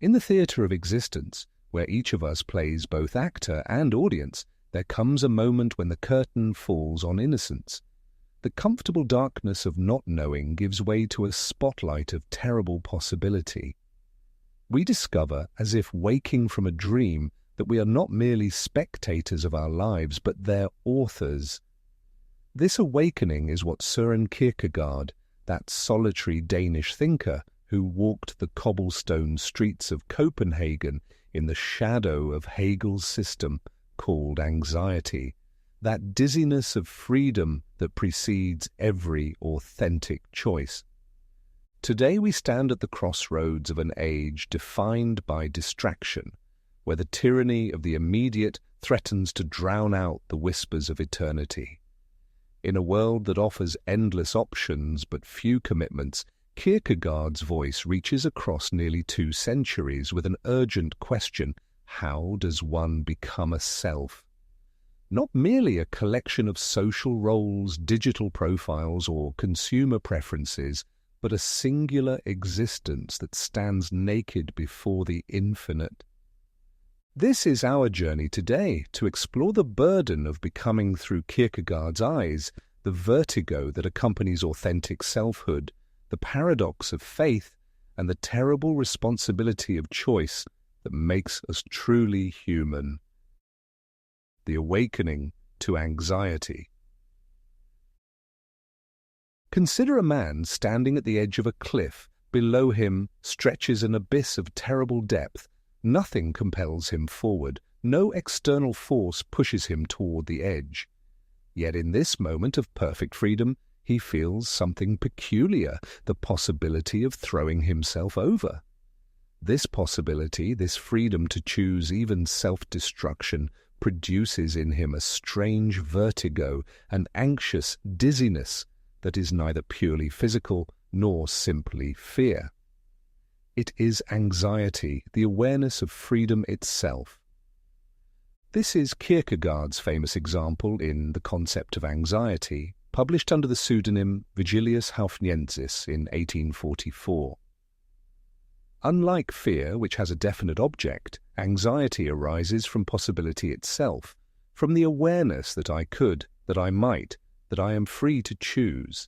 In the theatre of existence, where each of us plays both actor and audience, there comes a moment when the curtain falls on innocence. The comfortable darkness of not knowing gives way to a spotlight of terrible possibility. We discover, as if waking from a dream, that we are not merely spectators of our lives, but their authors. This awakening is what Søren Kierkegaard, that solitary Danish thinker who walked the cobblestone streets of Copenhagen in the shadow of Hegel's system, called anxiety, that dizziness of freedom that precedes every authentic choice. Today we stand at the crossroads of an age defined by distraction, where the tyranny of the immediate threatens to drown out the whispers of eternity. In a world that offers endless options but few commitments, Kierkegaard's voice reaches across nearly 2 centuries with an urgent question: how does one become a self? Not merely a collection of social roles, digital profiles, or consumer preferences, but a singular existence that stands naked before the infinite. This is our journey today, to explore the burden of becoming through Kierkegaard's eyes, the vertigo that accompanies authentic selfhood, the paradox of faith, and the terrible responsibility of choice that makes us truly human. The awakening to anxiety. Consider a man standing at the edge of a cliff. Below him stretches an abyss of terrible depth. Nothing compels him forward. No external force pushes him toward the edge. Yet in this moment of perfect freedom, he feels something peculiar, the possibility of throwing himself over. This possibility, this freedom to choose even self-destruction, produces in him a strange vertigo, an anxious dizziness that is neither purely physical nor simply fear. It is anxiety, the awareness of freedom itself. This is Kierkegaard's famous example in The Concept of Anxiety, published under the pseudonym Vigilius Haufniensis in 1844. Unlike fear, which has a definite object, anxiety arises from possibility itself, from the awareness that I could, that I might, that I am free to choose.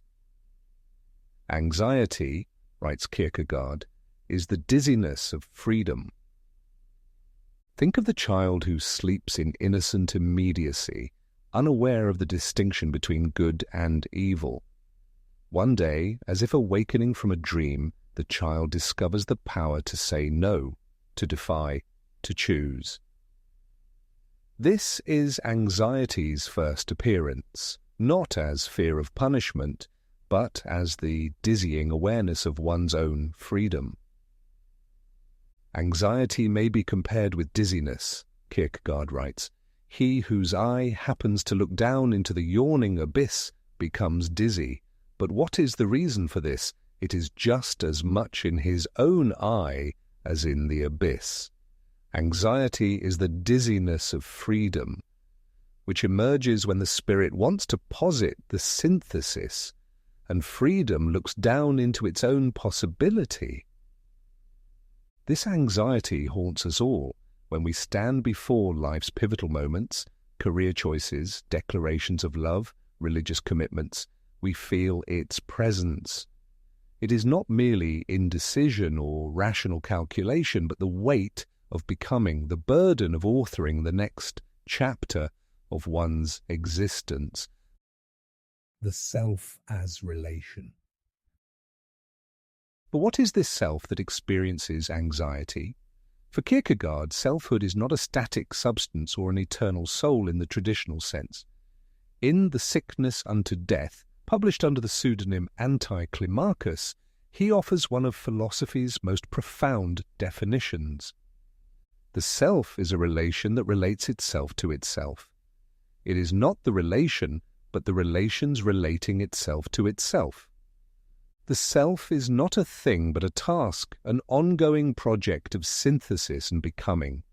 Anxiety, writes Kierkegaard, is the dizziness of freedom. Think of the child who sleeps in innocent immediacy, unaware of the distinction between good and evil. One day, as if awakening from a dream, the child discovers the power to say no, to defy, to choose. This is anxiety's first appearance, not as fear of punishment, but as the dizzying awareness of one's own freedom. Anxiety may be compared with dizziness, Kierkegaard writes. He whose eye happens to look down into the yawning abyss becomes dizzy. But what is the reason for this? It is just as much in his own eye as in the abyss. Anxiety is the dizziness of freedom, which emerges when the spirit wants to posit the synthesis, and freedom looks down into its own possibility. This anxiety haunts us all when we stand before life's pivotal moments, career choices, declarations of love, religious commitments. We feel its presence. It is not merely indecision or rational calculation, but the weight of becoming, the burden of authoring the next chapter of one's existence. The self as relation. But what is this self that experiences anxiety? For Kierkegaard, selfhood is not a static substance or an eternal soul in the traditional sense. In The Sickness unto Death, published under the pseudonym Anticlimacus, he offers one of philosophy's most profound definitions. The self is a relation that relates itself to itself. It is not the relation, but the relation's relating itself to itself. The self is not a thing but a task, an ongoing project of synthesis and becoming.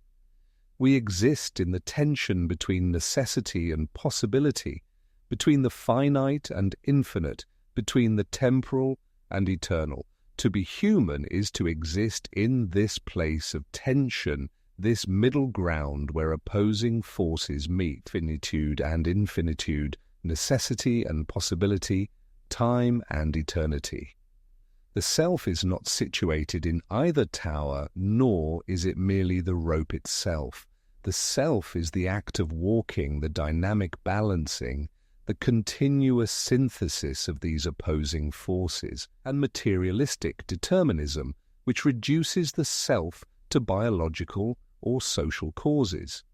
We exist in the tension between necessity and possibility, between the finite and infinite, between the temporal and eternal, To be human is to exist in this place of tension, this middle ground where opposing forces meet, finitude and infinitude, necessity and possibility, time and eternity. The self is not situated in either tower, nor is it merely the rope itself. The self is the act of walking, the dynamic balancing, the continuous synthesis of these opposing forces, and materialistic determinism, which reduces the self to biological or social causes.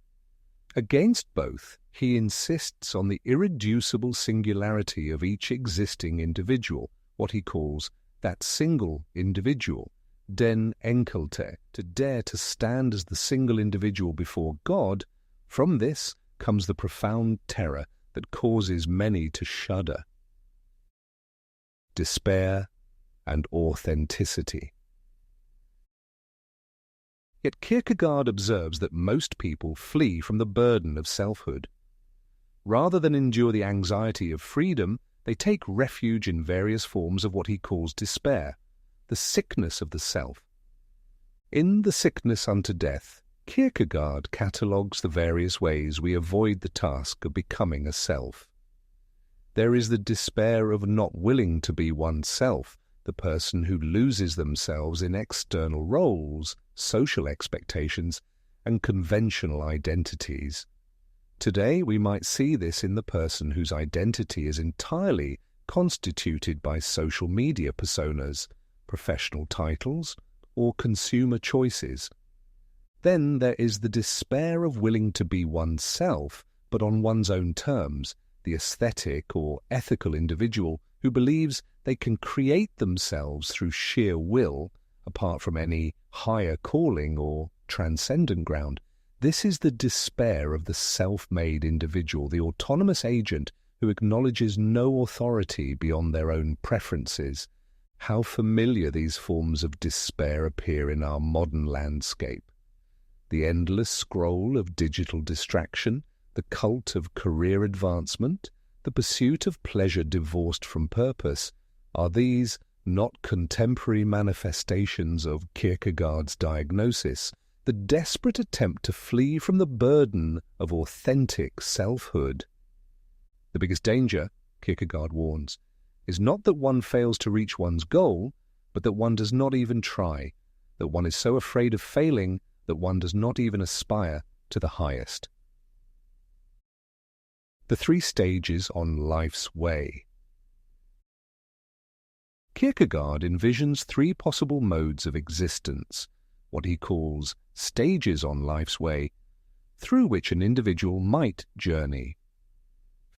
Against both, he insists on the irreducible singularity of each existing individual, what he calls that single individual, den Enkelte, to dare to stand as the single individual before God. From this comes the profound terror that causes many to shudder. Despair and authenticity. Yet Kierkegaard observes that most people flee from the burden of selfhood. Rather than endure the anxiety of freedom, they take refuge in various forms of what he calls despair, the sickness of the self. In The Sickness Unto Death, Kierkegaard catalogues the various ways we avoid the task of becoming a self. There is the despair of not willing to be oneself, the person who loses themselves in external roles, social expectations, and conventional identities. Today we might see this in the person whose identity is entirely constituted by social media personas, professional titles, or consumer choices. Then there is the despair of willing to be oneself, but on one's own terms, the aesthetic or ethical individual who believes they can create themselves through sheer will, apart from any higher calling or transcendent ground. This is the despair of the self-made individual, the autonomous agent who acknowledges no authority beyond their own preferences. How familiar these forms of despair appear in our modern landscape. The endless scroll of digital distraction, the cult of career advancement, the pursuit of pleasure divorced from purpose, are these not contemporary manifestations of Kierkegaard's diagnosis, the desperate attempt to flee from the burden of authentic selfhood? The biggest danger, Kierkegaard warns, is not that one fails to reach one's goal, but that one does not even try, that one is so afraid of failing that one does not even aspire to the highest. The 3 stages on life's way. Kierkegaard envisions 3 possible modes of existence, what he calls stages on life's way, through which an individual might journey.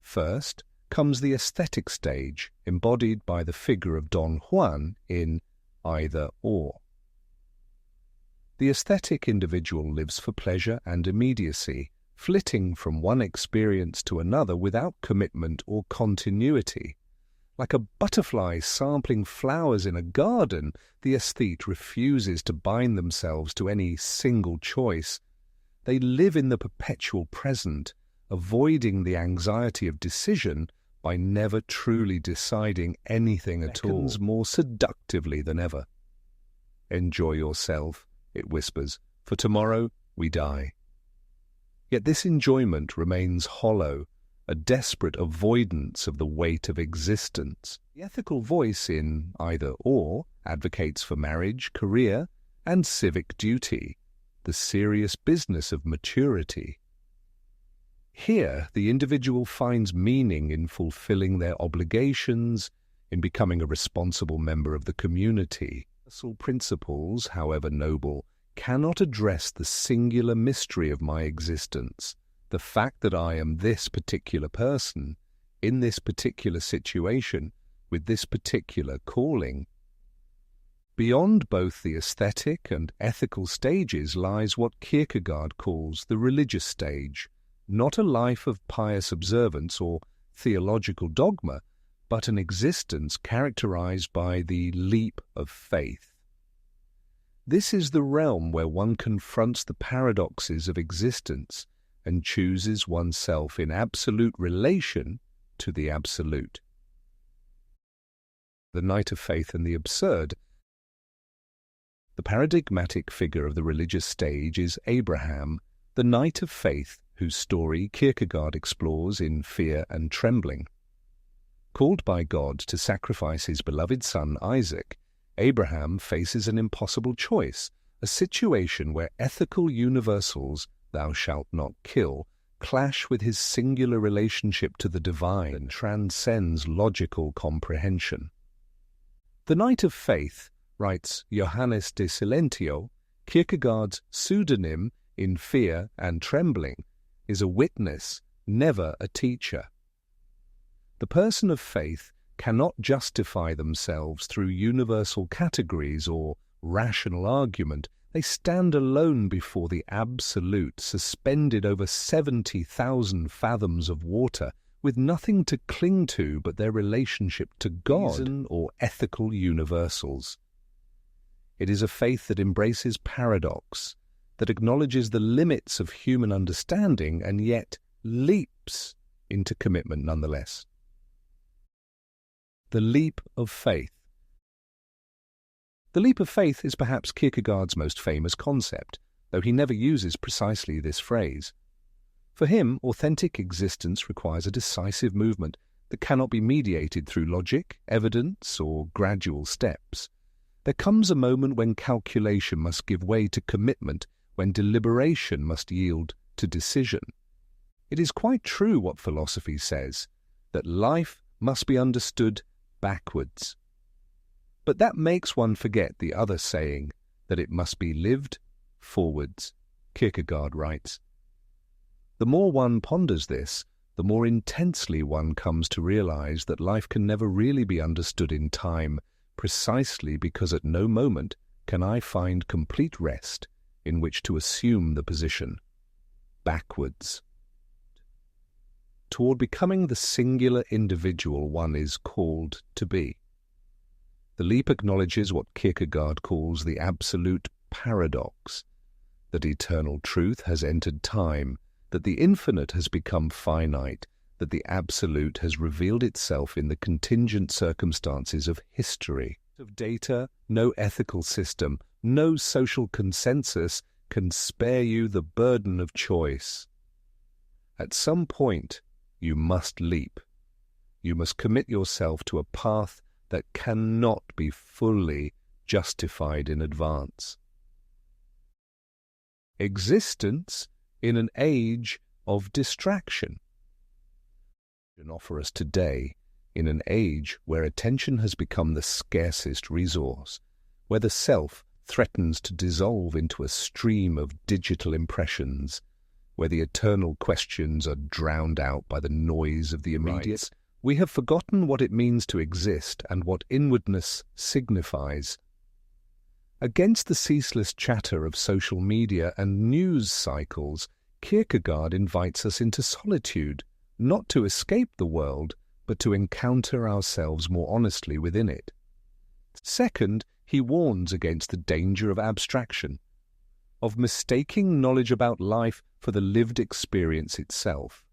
First comes the aesthetic stage, embodied by the figure of Don Juan in Either Or. The aesthetic individual lives for pleasure and immediacy, flitting from one experience to another without commitment or continuity. Like a butterfly sampling flowers in a garden, the aesthete refuses to bind themselves to any single choice. They live in the perpetual present, avoiding the anxiety of decision by never truly deciding anything at all, more seductively than ever. Enjoy yourself, it whispers, for tomorrow we die. Yet this enjoyment remains hollow, a desperate avoidance of the weight of existence. The ethical voice in Either Or advocates for marriage, career, and civic duty, the serious business of maturity. Here, the individual finds meaning in fulfilling their obligations, in becoming a responsible member of the community. Universal principles, however noble, cannot address the singular mystery of my existence, the fact that I am this particular person, in this particular situation, with this particular calling. Beyond both the aesthetic and ethical stages lies what Kierkegaard calls the religious stage, not a life of pious observance or theological dogma, but an existence characterized by the leap of faith. This is the realm where one confronts the paradoxes of existence and chooses oneself in absolute relation to the absolute. The Night of Faith and the Absurd The paradigmatic figure of the religious stage is Abraham, the knight of faith whose story Kierkegaard explores in Fear and Trembling. Called by God to sacrifice his beloved son Isaac, Abraham faces an impossible choice, a situation where ethical universals, thou shalt not kill, clash with his singular relationship to the divine and transcends logical comprehension. The Knight of Faith, writes Johannes de Silentio, Kierkegaard's pseudonym in Fear and Trembling, is a witness, never a teacher. The person of faith cannot justify themselves through universal categories or rational argument. They stand alone before the Absolute, suspended over 70,000 fathoms of water, with nothing to cling to but their relationship to God, reason or ethical universals. It is a faith that embraces paradox, that acknowledges the limits of human understanding and yet leaps into commitment nonetheless. The leap of faith. The leap of faith is perhaps Kierkegaard's most famous concept, though he never uses precisely this phrase. For him, authentic existence requires a decisive movement that cannot be mediated through logic, evidence, or gradual steps. There comes a moment when calculation must give way to commitment, when deliberation must yield to decision. It is quite true what philosophy says, that life must be understood backwards. But that makes one forget the other saying, that it must be lived forwards, Kierkegaard writes. The more one ponders this, the more intensely one comes to realize that life can never really be understood in time, precisely because at no moment can I find complete rest in which to assume the position backwards. Toward becoming the singular individual one is called to be. The leap acknowledges what Kierkegaard calls the absolute paradox, that eternal truth has entered time, that the infinite has become finite, that the absolute has revealed itself in the contingent circumstances of history. Of data, no ethical system, no social consensus can spare you the burden of choice. At some point, you must leap. You must commit yourself to a path that cannot be fully justified in advance. Existence in an age of distraction. Can offer us today in an age where attention has become the scarcest resource, where the self threatens to dissolve into a stream of digital impressions, where the eternal questions are drowned out by the noise of the immediate. Right. We have forgotten what it means to exist and what inwardness signifies. Against the ceaseless chatter of social media and news cycles, Kierkegaard invites us into solitude, not to escape the world, but to encounter ourselves more honestly within it. Second, he warns against the danger of abstraction, of mistaking knowledge about life for the lived experience itself.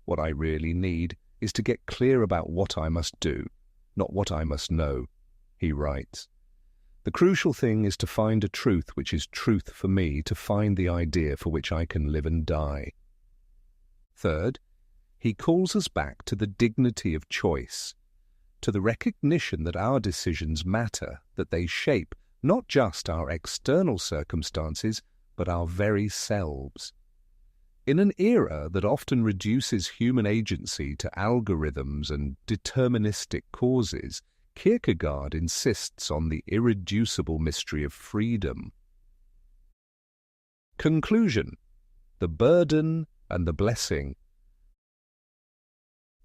What I really need is to get clear about what I must do, not what I must know, he writes. The crucial thing is to find a truth which is truth for me, to find the idea for which I can live and die. Third, he calls us back to the dignity of choice, to the recognition that our decisions matter, that they shape not just our external circumstances, but our very selves. In an era that often reduces human agency to algorithms and deterministic causes, Kierkegaard insists on the irreducible mystery of freedom. Conclusion: the burden and the blessing.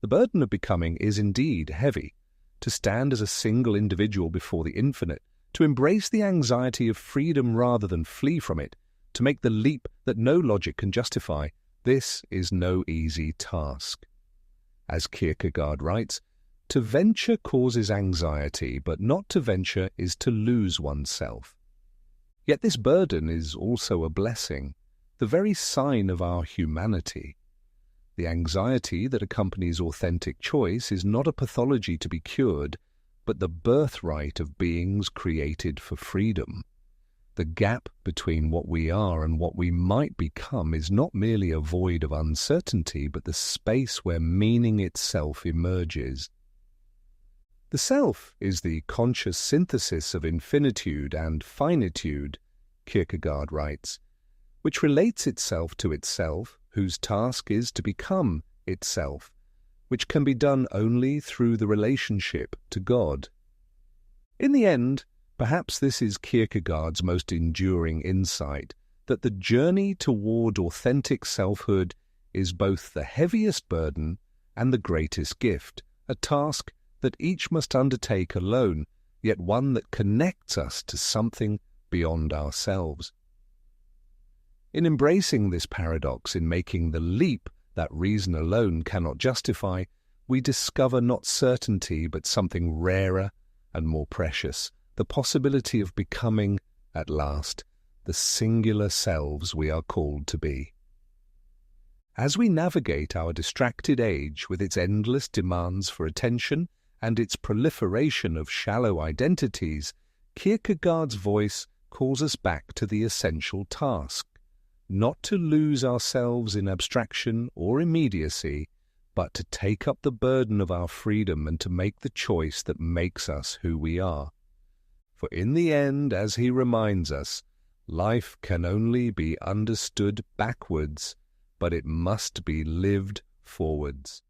The burden of becoming is indeed heavy. To stand as a single individual before the infinite, to embrace the anxiety of freedom rather than flee from it, to make the leap that no logic can justify, this is no easy task. As Kierkegaard writes, to venture causes anxiety, but not to venture is to lose oneself. Yet this burden is also a blessing, the very sign of our humanity. The anxiety that accompanies authentic choice is not a pathology to be cured, but the birthright of beings created for freedom. The gap between what we are and what we might become is not merely a void of uncertainty, but the space where meaning itself emerges. The self is the conscious synthesis of infinitude and finitude, Kierkegaard writes, which relates itself to itself, whose task is to become itself, which can be done only through the relationship to God. In the end, perhaps this is Kierkegaard's most enduring insight, that the journey toward authentic selfhood is both the heaviest burden and the greatest gift, a task that each must undertake alone, yet one that connects us to something beyond ourselves. In embracing this paradox, in making the leap that reason alone cannot justify, we discover not certainty but something rarer and more precious, the possibility of becoming, at last, the singular selves we are called to be. As we navigate our distracted age with its endless demands for attention and its proliferation of shallow identities, Kierkegaard's voice calls us back to the essential task, not to lose ourselves in abstraction or immediacy, but to take up the burden of our freedom and to make the choice that makes us who we are. For in the end, as he reminds us, life can only be understood backwards, but it must be lived forwards.